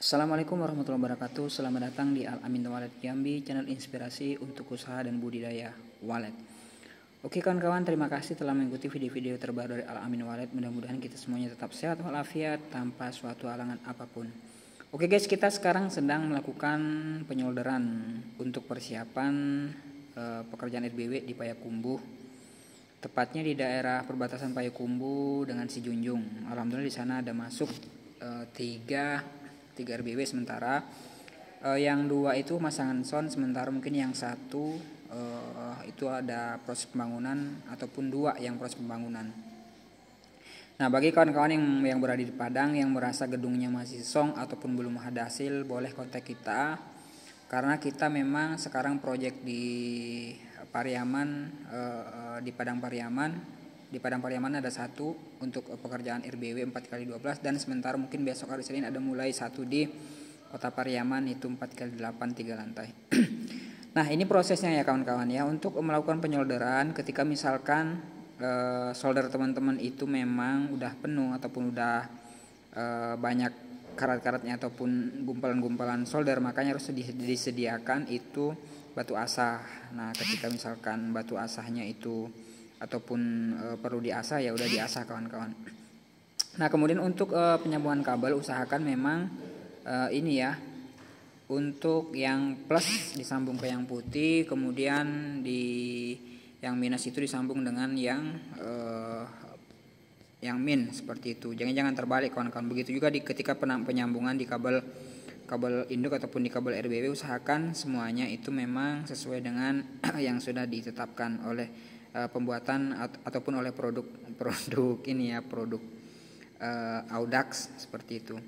Assalamualaikum warahmatullahi wabarakatuh. Selamat datang di Al-Amin Wallet Jambi, channel inspirasi untuk usaha dan budidaya wallet. Oke kawan-kawan, terima kasih telah mengikuti video-video terbaru dari Al-Amin Wallet. Mudah-mudahan kita semuanya tetap sehat walafiat tanpa suatu halangan apapun. Oke guys, kita sekarang sedang melakukan penyolderan untuk persiapan pekerjaan RBW di Payakumbuh. Tepatnya di daerah perbatasan Payakumbuh dengan Sijunjung. Alhamdulillah di sana ada masuk 3 RBW sementara. Yang 2 itu masangan sound, sementara mungkin yang 1 itu ada proses pembangunan ataupun 2 yang proses pembangunan. Nah, bagi kawan-kawan yang berada di Padang yang merasa gedungnya masih song ataupun belum ada hasil, boleh kontak kita karena kita memang sekarang proyek di Pariaman, di Padang Pariaman. Di Padang Pariaman ada 1 untuk pekerjaan RBW 4x12, dan sementara mungkin besok hari Senin ada mulai 1 di Kota Pariaman, itu 4x8 3 lantai. Nah, ini prosesnya ya kawan-kawan ya, untuk melakukan penyolderan ketika misalkan solder teman-teman itu memang udah penuh ataupun udah banyak karat-karatnya ataupun gumpalan-gumpalan solder, makanya harus disediakan itu batu asah. Nah, ketika misalkan batu asahnya itu ataupun perlu diasah, ya udah diasah kawan-kawan. Nah, kemudian untuk penyambungan kabel usahakan memang ini ya, untuk yang plus disambung ke yang putih, kemudian di yang minus itu disambung dengan yang min, seperti itu. Jangan terbalik kawan-kawan. Begitu juga ketika penyambungan di kabel induk ataupun di kabel RBW, usahakan semuanya itu memang sesuai dengan yang sudah ditetapkan oleh pembuatan ataupun oleh produk ini ya, produk Audax, seperti itu.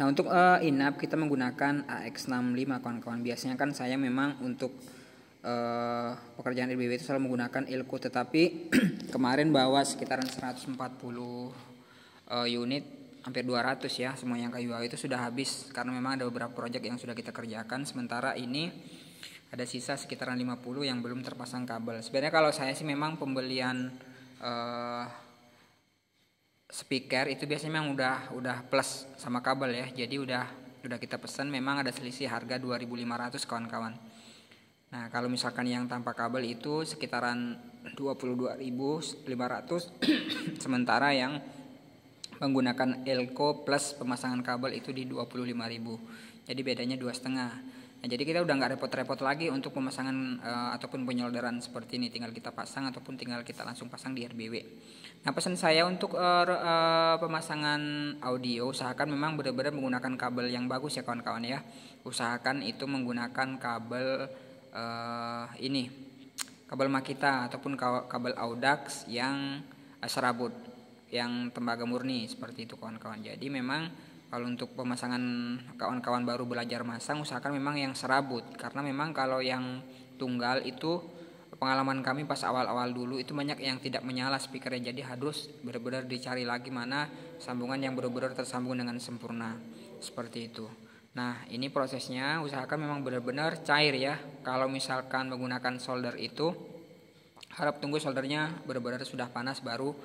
Nah, untuk inap kita menggunakan AX65 kawan-kawan. Biasanya kan saya memang untuk pekerjaan RBW itu selalu menggunakan Ilco, tetapi kemarin bawa sekitaran 140 unit, hampir 200 ya, semua yang kayu itu sudah habis karena memang ada beberapa proyek yang sudah kita kerjakan. Sementara ini ada sisa sekitaran 50 yang belum terpasang kabel. Sebenarnya kalau saya sih memang pembelian speaker itu biasanya memang udah plus sama kabel ya. Jadi udah kita pesan, memang ada selisih harga 2.500 kawan-kawan. Nah, kalau misalkan yang tanpa kabel itu sekitaran 22.500 sementara yang menggunakan Elco plus pemasangan kabel itu di 25.000. Jadi bedanya 2,5. Nah, jadi kita udah nggak repot-repot lagi untuk pemasangan ataupun penyolderan seperti ini. Tinggal kita pasang ataupun tinggal kita langsung pasang di RBW. Nah, pesan saya untuk pemasangan audio, usahakan memang benar-benar menggunakan kabel yang bagus ya kawan-kawan ya. Usahakan itu menggunakan kabel ini, kabel Makita ataupun kabel Audax yang serabut, yang tembaga murni, seperti itu kawan-kawan. Jadi memang kalau untuk pemasangan kawan-kawan baru belajar masang, usahakan memang yang serabut, karena memang kalau yang tunggal itu pengalaman kami pas awal-awal dulu itu banyak yang tidak menyala speakernya. Jadi harus benar-benar dicari lagi mana sambungan yang benar-benar tersambung dengan sempurna, seperti itu. Nah, ini prosesnya usahakan memang benar-benar cair ya. Kalau misalkan menggunakan solder itu harap tunggu soldernya benar-benar sudah panas baru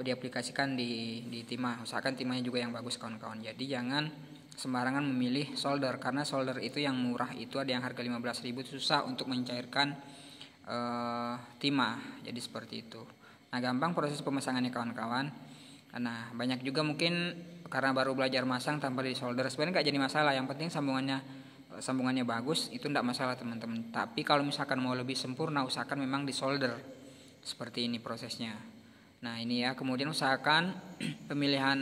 diaplikasikan di timah. Usahakan timahnya juga yang bagus kawan-kawan. Jadi jangan sembarangan memilih solder, karena solder itu yang murah itu ada yang harga 15.000, susah untuk mencairkan timah. Jadi seperti itu. Nah, gampang proses pemasangannya kawan-kawan. Nah, banyak juga mungkin karena baru belajar masang tanpa di solder. Sebenarnya nggak jadi masalah, yang penting sambungannya bagus, itu enggak masalah teman-teman. Tapi kalau misalkan mau lebih sempurna, usahakan memang di solder. Seperti ini prosesnya. Nah, ini ya, kemudian usahakan pemilihan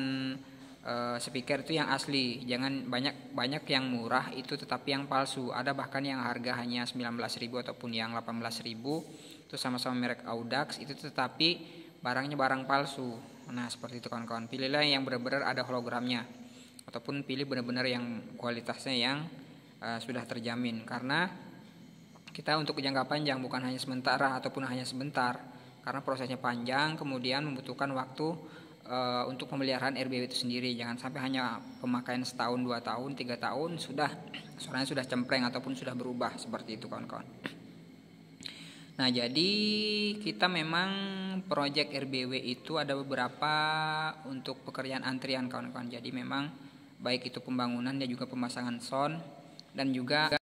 speaker itu yang asli. Jangan banyak yang murah itu tetapi yang palsu. Ada bahkan yang harga hanya 19.000 ataupun yang 18.000 itu sama-sama merek Audax itu, tetapi barangnya barang palsu. Nah, seperti itu kawan-kawan. Pilihlah yang benar-benar ada hologramnya, ataupun pilih benar-benar yang kualitasnya yang sudah terjamin, karena kita untuk jangka panjang, bukan hanya sementara ataupun hanya sebentar, karena prosesnya panjang, kemudian membutuhkan waktu untuk pemeliharaan RBW itu sendiri. Jangan sampai hanya pemakaian setahun, 2 tahun, 3 tahun suaranya sudah cempreng ataupun sudah berubah, seperti itu kawan-kawan. Nah, jadi kita memang proyek RBW itu ada beberapa untuk pekerjaan antrian kawan-kawan. Jadi memang baik itu pembangunan dan juga pemasangan sound dan juga